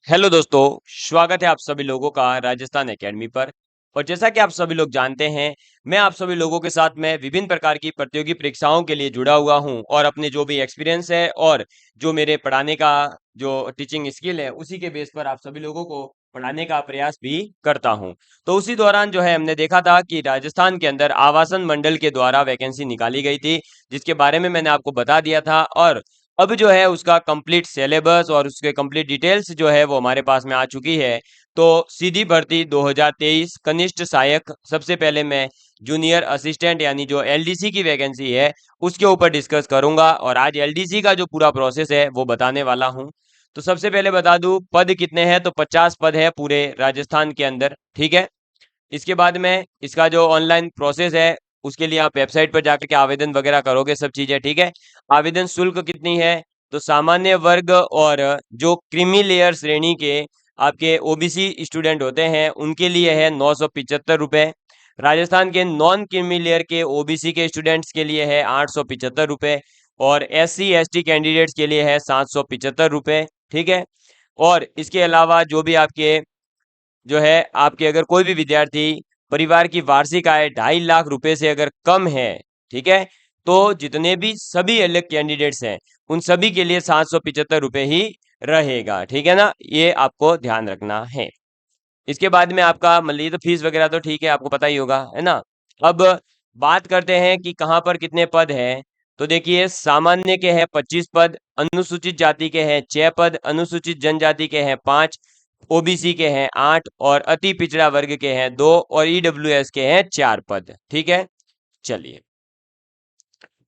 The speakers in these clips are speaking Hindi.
हेलो दोस्तों, स्वागत है आप सभी लोगों का राजस्थान एकेडमी पर। और जैसा कि आप सभी लोग जानते हैं, मैं आप सभी लोगों के साथ में विभिन्न प्रकार की प्रतियोगी परीक्षाओं के लिए जुड़ा हुआ हूं और अपने जो भी एक्सपीरियंस है और जो मेरे पढ़ाने का जो टीचिंग स्किल है उसी के बेस पर आप सभी लोगों को पढ़ाने का प्रयास भी करता हूं। तो उसी दौरान जो है हमने देखा था कि राजस्थान के अंदर आवासन मंडल के द्वारा वैकेंसी निकाली गई थी, जिसके बारे में मैंने आपको बता दिया था। और अब जो है उसका कंप्लीट सिलेबस और उसके कंप्लीट डिटेल्स जो है वो हमारे पास में आ चुकी है। तो सीधी भर्ती 2023 कनिष्ठ सहायक, सबसे पहले मैं जूनियर असिस्टेंट यानी जो एलडीसी की वैकेंसी है उसके ऊपर डिस्कस करूंगा और आज एलडीसी का जो पूरा प्रोसेस है वो बताने वाला हूं। तो सबसे पहले बता दूं पद कितने हैं, तो 50 पद है पूरे राजस्थान के अंदर, ठीक है। इसके बाद में इसका जो ऑनलाइन प्रोसेस है उसके लिए आप वेबसाइट पर जाकर के आवेदन वगैरह करोगे, सब चीजें ठीक है। आवेदन शुल्क कितनी है, तो सामान्य वर्ग और जो क्रीमी लेयर श्रेणी के आपके ओबीसी स्टूडेंट होते हैं उनके लिए है 975 रुपए। राजस्थान के नॉन क्रीमी लेयर के ओबीसी के स्टूडेंट्स के लिए है 875 रुपए। और एससी एसटी कैंडिडेट्स के लिए है 775 रुपए, ठीक है। और इसके अलावा जो भी आपके जो है आपके अगर कोई भी विद्यार्थी परिवार की वार्षिक आय 2.5 लाख रुपए से अगर कम है, ठीक है, तो जितने भी सभी अलग कैंडिडेट्स हैं उन सभी के लिए 775 रुपए ही रहेगा, ठीक है ना। ये आपको ध्यान रखना है। इसके बाद में आपका मान लीजिए तो फीस वगैरह तो ठीक है, आपको पता ही होगा, है ना। अब बात करते हैं कि कहाँ पर कितने पद हैं। तो देखिए, सामान्य के हैं 25 पद, अनुसूचित जाति के हैं 6 पद, अनुसूचित जनजाति के हैं 5, ओबीसी के हैं 8 और अति पिछड़ा वर्ग के हैं 2 और ईडब्ल्यूएस के हैं 4 पद, ठीक है। चलिए,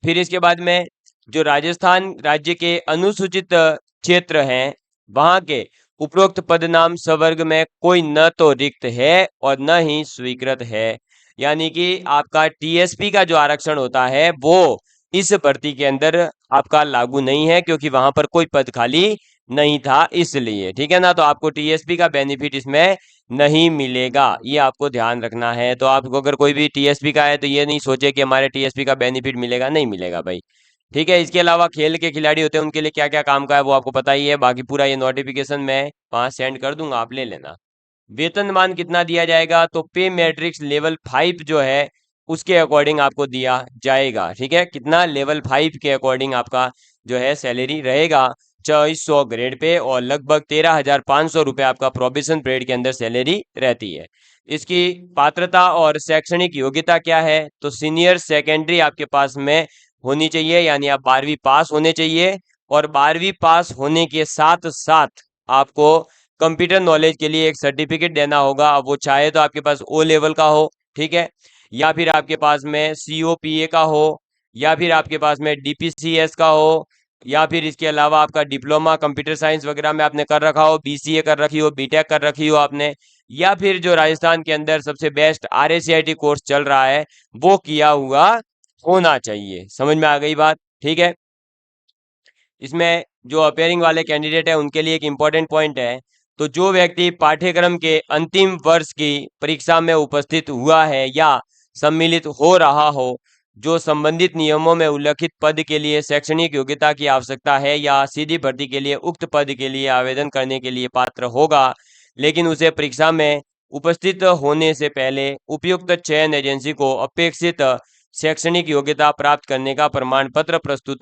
फिर इसके बाद में जो राजस्थान राज्य के अनुसूचित क्षेत्र हैं वहां के उपरोक्त पद नाम सवर्ग में कोई न तो रिक्त है और न ही स्वीकृत है। यानी कि आपका टीएसपी का जो आरक्षण होता है वो इस भर्ती के अंदर आपका लागू नहीं है, क्योंकि वहां पर कोई पद खाली नहीं था इसलिए, ठीक है ना। तो आपको टीएसपी का बेनिफिट इसमें नहीं मिलेगा, ये आपको ध्यान रखना है। तो आपको अगर कोई भी टीएसपी का है तो ये नहीं सोचे कि हमारे टीएसपी का बेनिफिट मिलेगा, नहीं मिलेगा भाई, ठीक है। इसके अलावा खेल के खिलाड़ी होते हैं उनके लिए क्या क्या काम का है वो आपको पता ही है। बाकी पूरा ये नोटिफिकेशन मैं वहां सेंड कर दूंगा, आप ले लेना। वेतनमान कितना दिया जाएगा, तो पे मैट्रिक्स लेवल 5 जो है उसके अकॉर्डिंग आपको दिया जाएगा, ठीक है। कितना, लेवल 5 के अकॉर्डिंग आपका जो है सैलरी रहेगा 2400 ग्रेड पे, और लगभग 13,500 रुपये आपका प्रोबेशन पीरियड के अंदर सैलरी रहती है। इसकी पात्रता और शैक्षणिक योग्यता क्या है, तो सीनियर सेकेंडरी आपके पास में होनी चाहिए, यानी आप 12वीं पास होने चाहिए। और 12वीं पास होने के साथ साथ आपको कंप्यूटर नॉलेज के लिए एक सर्टिफिकेट देना होगा। अब वो चाहे तो आपके पास ओ लेवल का हो, ठीक है, या फिर आपके पास में सीओपीए का हो, या फिर आपके पास में डीपीसीएस का हो, या फिर इसके अलावा आपका डिप्लोमा कंप्यूटर साइंस वगैरह में आपने कर रखा हो, बीसीए कर रखी हो, बीटेक कर रखी हो आपने, या फिर जो राजस्थान के अंदर सबसे बेस्ट आरएसीआईटी कोर्स चल रहा है वो किया हुआ होना चाहिए। समझ में आ गई बात, ठीक है। इसमें जो अपेयरिंग वाले कैंडिडेट है उनके लिए एक इम्पॉर्टेंट पॉइंट है, तो जो व्यक्ति पाठ्यक्रम के अंतिम वर्ष की परीक्षा में उपस्थित हुआ है या सम्मिलित हो रहा हो, जो संबंधित नियमों में उल्लिखित पद के लिए शैक्षणिक योग्यता की आवश्यकता है या सीधी भर्ती के लिए उक्त पद के लिए आवेदन करने के लिए पात्र होगा, लेकिन उसे परीक्षा में उपस्थित होने से पहले उपयुक्त चयन एजेंसी को अपेक्षित शैक्षणिक योग्यता प्राप्त करने का प्रमाण पत्र प्रस्तुत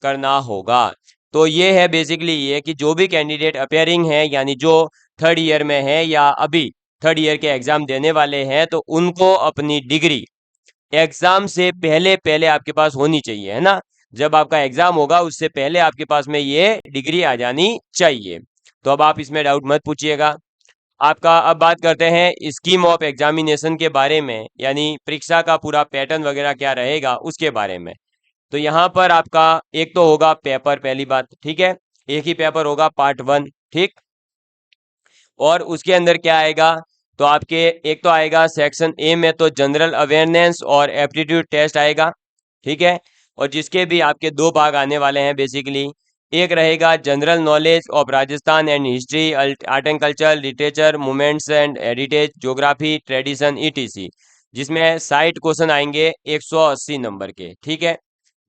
करना होगा। तो ये है बेसिकली ये कि जो भी कैंडिडेट अपेयरिंग है, यानी जो थर्ड ईयर में है या अभी थर्ड ईयर के एग्जाम देने वाले हैं, तो उनको अपनी डिग्री एग्जाम से पहले पहले आपके पास होनी चाहिए, है ना। जब आपका एग्जाम होगा उससे पहले आपके पास में ये डिग्री आ जानी चाहिए। तो अब आप इसमें डाउट मत पूछिएगा। आपका अब बात करते हैं स्कीम ऑफ एग्जामिनेशन के बारे में, यानी परीक्षा का पूरा पैटर्न वगैरह क्या रहेगा उसके बारे में। तो यहाँ पर आपका एक तो होगा पेपर, पहली बात, ठीक है, एक ही पेपर होगा पार्ट 1, ठीक। और उसके अंदर क्या आएगा, तो आपके एक तो आएगा सेक्शन ए में तो जनरल अवेयरनेस और एप्टीट्यूड टेस्ट आएगा, ठीक है। और जिसके भी आपके दो भाग आने वाले हैं बेसिकली, एक रहेगा general knowledge of Rajasthan and history, art and culture, literature, movements and heritage, geography, tradition, etc, जिसमें 60 क्वेश्चन आएंगे 180 नंबर के, ठीक है।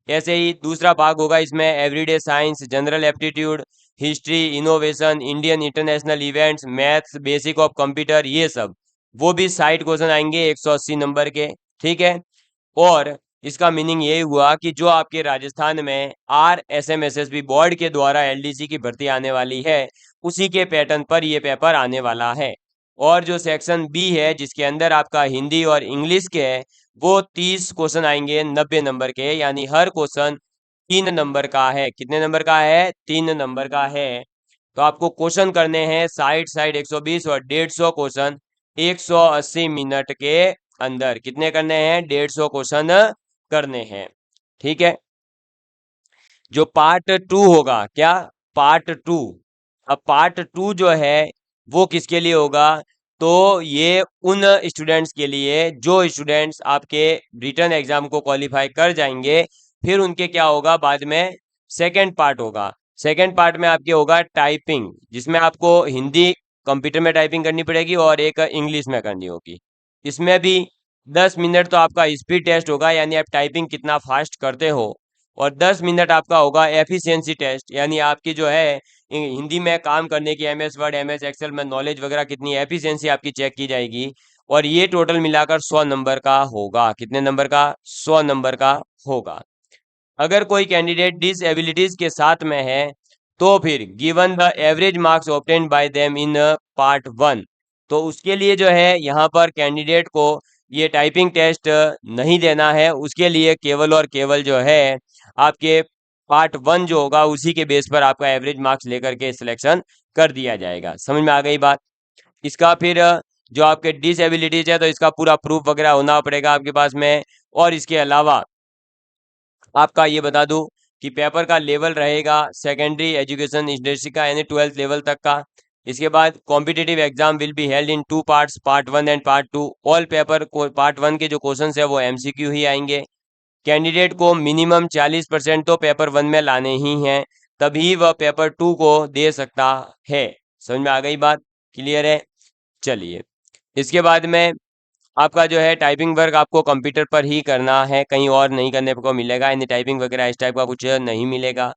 ऐसे ही दूसरा भाग होगा इसमें everyday science, general aptitude, history, innovation, Indian international events, maths, basic of computer, ये सब वो भी 60 क्वेश्चन आएंगे 180 नंबर के। ठीक है। और इसका मीनिंग ये हुआ कि जो आपके राजस्थान में RSMSSB बोर्ड के द्वारा LDC की भर्ती आने वाली है, उसी के पैटर्न पर ये पेपर आने वाला है। और जो सेक्शन बी है, जिसके अंदर आपका हिंदी और इंग्लिश के है, वो 30 क्वेश्चन आएंगे 90 नंबर के, यानी हर क्वेश्चन 3 नंबर का है। कितने नंबर का है? 3 नंबर का है। तो आपको क्वेश्चन करने हैं 60 साइड 120 और 150 क्वेश्चन 180 मिनट के अंदर। कितने करने हैं? 150 क्वेश्चन करने हैं। ठीक है। जो पार्ट 2 होगा, क्या? पार्ट 2। अब पार्ट 2 जो है वो किसके लिए होगा? तो ये उन स्टूडेंट्स के लिए जो स्टूडेंट्स आपके रिटन एग्जाम को क्वालिफाई कर जाएंगे, फिर उनके क्या होगा बाद में? सेकंड पार्ट होगा। सेकंड पार्ट में आपके होगा टाइपिंग, जिसमें आपको हिंदी कंप्यूटर में टाइपिंग करनी पड़ेगी और एक इंग्लिश में करनी होगी। इसमें भी 10 मिनट तो आपका स्पीड टेस्ट होगा, यानी आप टाइपिंग कितना फास्ट करते हो, और 10 मिनट आपका होगा एफिशिएंसी टेस्ट, यानी आपकी जो है हिंदी में काम करने की MS वर्ड MS एक्सेल में नॉलेज वगैरह कितनी एफिशिएंसी आपकी चेक की जाएगी। और ये टोटल मिलाकर 100 नंबर का होगा। कितने नंबर का? 100 नंबर का होगा। अगर कोई कैंडिडेट डिसएबिलिटीज के साथ में है, तो फिर given the average marks obtained by them in part 1, तो उसके लिए जो है यहाँ पर कैंडिडेट को ये टाइपिंग टेस्ट नहीं देना है। उसके लिए केवल और केवल जो है आपके पार्ट 1 जो होगा उसी के बेस पर आपका एवरेज मार्क्स लेकर के सिलेक्शन कर दिया जाएगा। समझ में आ गई बात? इसका फिर जो आपके डिसएबिलिटीज है, तो इसका पूरा प्रूफ वगैरह होना पड़ेगा आपके पास में। और इसके अलावा आपका ये बता दूं कि पेपर का लेवल रहेगा सेकेंडरी एजुकेशन इंडस्ट्री का, यानी 12th लेवल तक का। इसके बाद competitive exam will be held in 2 parts, part 1 and part 2। All paper को पार्ट 1 के जो क्वेश्चन है वो MCQ ही आएंगे। कैंडिडेट को मिनिमम 40% तो पेपर 1 में लाने ही हैं, तभी वह पेपर 2 को दे सकता है। समझ में आ गई बात? क्लियर है? चलिए, इसके बाद में आपका जो है टाइपिंग वर्क आपको कंप्यूटर पर ही करना है, कहीं और नहीं करने को मिलेगा, यानी टाइपिंग वगैरह इस टाइप का कुछ नहीं मिलेगा।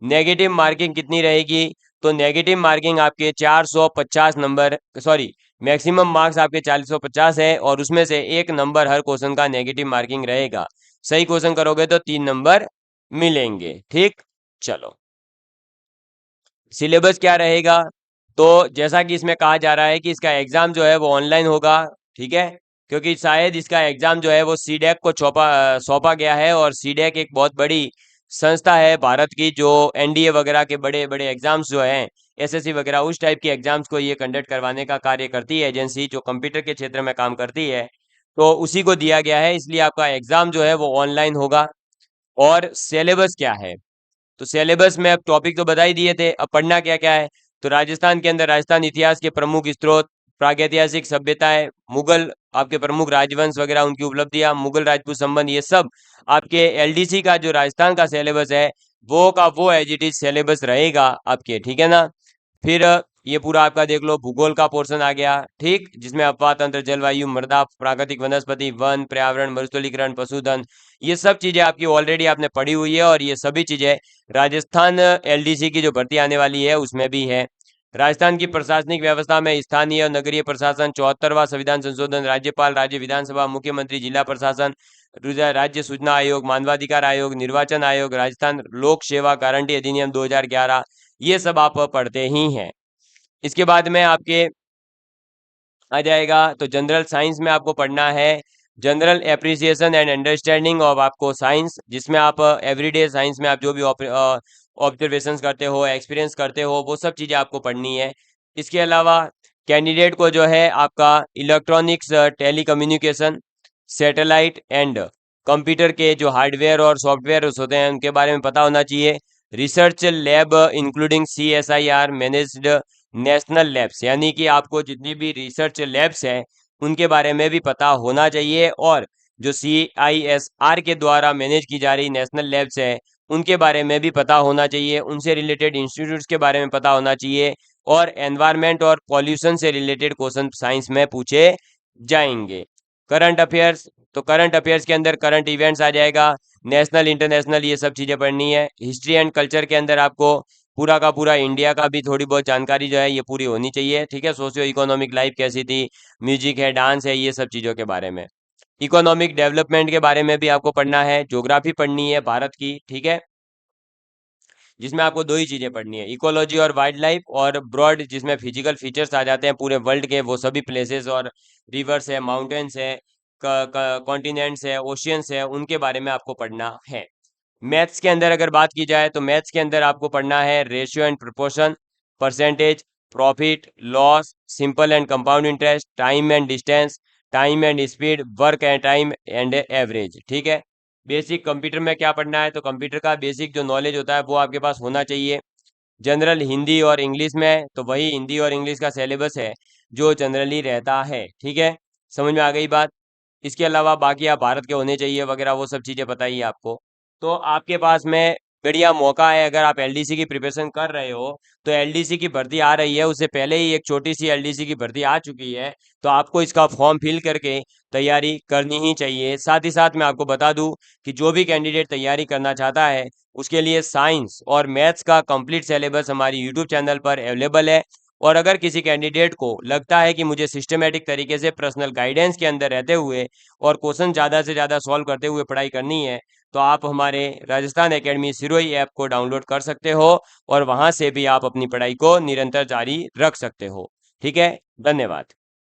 नेगेटिव मार्किंग कितनी रहेगी? तो नेगेटिव मार्किंग आपके 450 नंबर, सॉरी, मैक्सिमम मार्क्स आपके 450 है, और उसमें से 1 नंबर हर क्वेश्चन का नेगेटिव मार्किंग रहेगा। सही क्वेश्चन करोगे तो 3 नंबर मिलेंगे। ठीक। चलो, सिलेबस क्या रहेगा? तो जैसा कि इसमें कहा जा रहा है कि इसका एग्जाम जो है वो ऑनलाइन होगा। ठीक है। क्योंकि शायद इसका एग्जाम जो है वो सीडैक को सौंपा गया है, और सीडैक एक बहुत बड़ी संस्था है भारत की, जो NDA वगैरह के बड़े बड़े एग्जाम्स जो हैं, SSC वगैरह उस टाइप के एग्जाम्स को ये कंडक्ट करवाने का कार्य करती है एजेंसी, जो कंप्यूटर के क्षेत्र में काम करती है। तो उसी को दिया गया है, इसलिए आपका एग्जाम जो है वो ऑनलाइन होगा। और सिलेबस क्या है? तो सिलेबस में अब टॉपिक तो बता ही दिए थे, अब पढ़ना क्या क्या है। तो राजस्थान के अंदर राजस्थान इतिहास के प्रमुख स्रोत, प्रागैतिहासिक सभ्यताएं, मुगल आपके प्रमुख राजवंश वगैरह उनकी उपलब्धियां, मुगल राजपूत संबंध, ये सब आपके LDC का जो राजस्थान का सिलेबस है वो का वो एज इट इज सिलेबस रहेगा आपके। ठीक है ना। फिर ये पूरा आपका देख लो, भूगोल का पोर्शन आ गया। ठीक, जिसमें अपवाह तंत्र, जलवायु, मृदा, प्राकृतिक वनस्पति, वन, पर्यावरण, मरुस्थलीकरण, पशुधन, ये सब चीजें आपकी ऑलरेडी आपने पढ़ी हुई है, और ये सभी चीजें राजस्थान LDC की जो भर्ती आने वाली है उसमें भी है। राजस्थान की प्रशासनिक व्यवस्था में स्थानीय और नगरीय प्रशासन, 74वां संविधान संशोधन, राज्यपाल, राज्य विधानसभा, मुख्यमंत्री, जिला प्रशासन, राज्य सूचना आयोग, मानवाधिकार आयोग, निर्वाचन आयोग, राजस्थान लोक सेवा गारंटी अधिनियम 2011, ये सब आप पढ़ते ही हैं। इसके बाद में आपके आ जाएगा, तो जनरल साइंस में आपको पढ़ना है general appreciation and understanding of आपको साइंस, जिसमें आप एवरीडे साइंस में आप जो भी ऑब्जर्वेशंस करते हो, एक्सपीरियंस करते हो, वो सब चीज़ें आपको पढ़नी है। इसके अलावा कैंडिडेट को जो है आपका electronics, telecommunication, satellite and computer के जो हार्डवेयर और सॉफ्टवेयर होते हैं उनके बारे में पता होना चाहिए। Research lab including CSIR managed national labs, यानी कि आपको जितनी भी रिसर्च लैब्स हैं उनके बारे में भी पता होना चाहिए, और जो CISR के द्वारा मैनेज की जा रही नेशनल लैब्स है उनके बारे में भी पता होना चाहिए, उनसे रिलेटेड इंस्टीट्यूट्स के बारे में पता होना चाहिए। और एनवायरनमेंट और पॉल्यूशन से रिलेटेड क्वेश्चन साइंस में पूछे जाएंगे। करंट अफेयर्स, तो करंट अफेयर्स के अंदर करंट इवेंट्स आ जाएगा, नेशनल इंटरनेशनल ये सब चीज़ें पढ़नी है। हिस्ट्री एंड कल्चर के अंदर आपको पूरा का पूरा इंडिया का भी थोड़ी बहुत जानकारी जो है ये पूरी होनी चाहिए, ठीक है। सोशियो इकोनॉमिक लाइफ कैसी थी, म्यूजिक है, डांस है, ये सब चीज़ों के बारे में। इकोनॉमिक डेवलपमेंट के बारे में भी आपको पढ़ना है, ज्योग्राफी पढ़नी है भारत की, ठीक है, जिसमें आपको दो ही चीजें पढ़नी है, इकोलॉजी और वाइल्ड लाइफ, और ब्रॉड जिसमें फिजिकल फीचर्स आ जाते हैं पूरे वर्ल्ड के, वो सभी प्लेसेस और रिवर्स है, माउंटेन्स है, कॉन्टिनेंट्स है, ओशियंस है, उनके बारे में आपको पढ़ना है। मैथ्स के अंदर अगर बात की जाए तो मैथ्स के अंदर आपको पढ़ना है ratio and proportion, percentage, profit loss, simple and compound interest, time and distance, time and speed, work and time and average, ठीक है। बेसिक कंप्यूटर में क्या पढ़ना है, तो कंप्यूटर का बेसिक जो नॉलेज होता है वो आपके पास होना चाहिए। जनरल हिंदी और इंग्लिश में तो वही हिंदी और इंग्लिश का सिलेबस है जो जनरली रहता है, ठीक है। समझ में आ गई बात। इसके अलावा बाकी आप भारत के होने चाहिए वगैरह वो सब चीज़ें बताइए आपको। तो आपके पास में बढ़िया मौका है, अगर आप एलडीसी की प्रिपरेशन कर रहे हो तो एलडीसी की भर्ती आ रही है, उससे पहले ही एक छोटी सी एलडीसी की भर्ती आ चुकी है, तो आपको इसका फॉर्म फिल करके तैयारी करनी ही चाहिए। साथ ही साथ मैं आपको बता दूं कि जो भी कैंडिडेट तैयारी करना चाहता है उसके लिए साइंस और मैथ्स का कंप्लीट सिलेबस हमारी यूट्यूब चैनल पर अवेलेबल है। और अगर किसी कैंडिडेट को लगता है कि मुझे सिस्टमेटिक तरीके से पर्सनल गाइडेंस के अंदर रहते हुए और क्वेश्चन ज़्यादा से ज़्यादा सॉल्व करते हुए पढ़ाई करनी है, तो आप हमारे राजस्थान एकेडमी सिरोही ऐप को डाउनलोड कर सकते हो और वहां से भी आप अपनी पढ़ाई को निरंतर जारी रख सकते हो, ठीक है। धन्यवाद।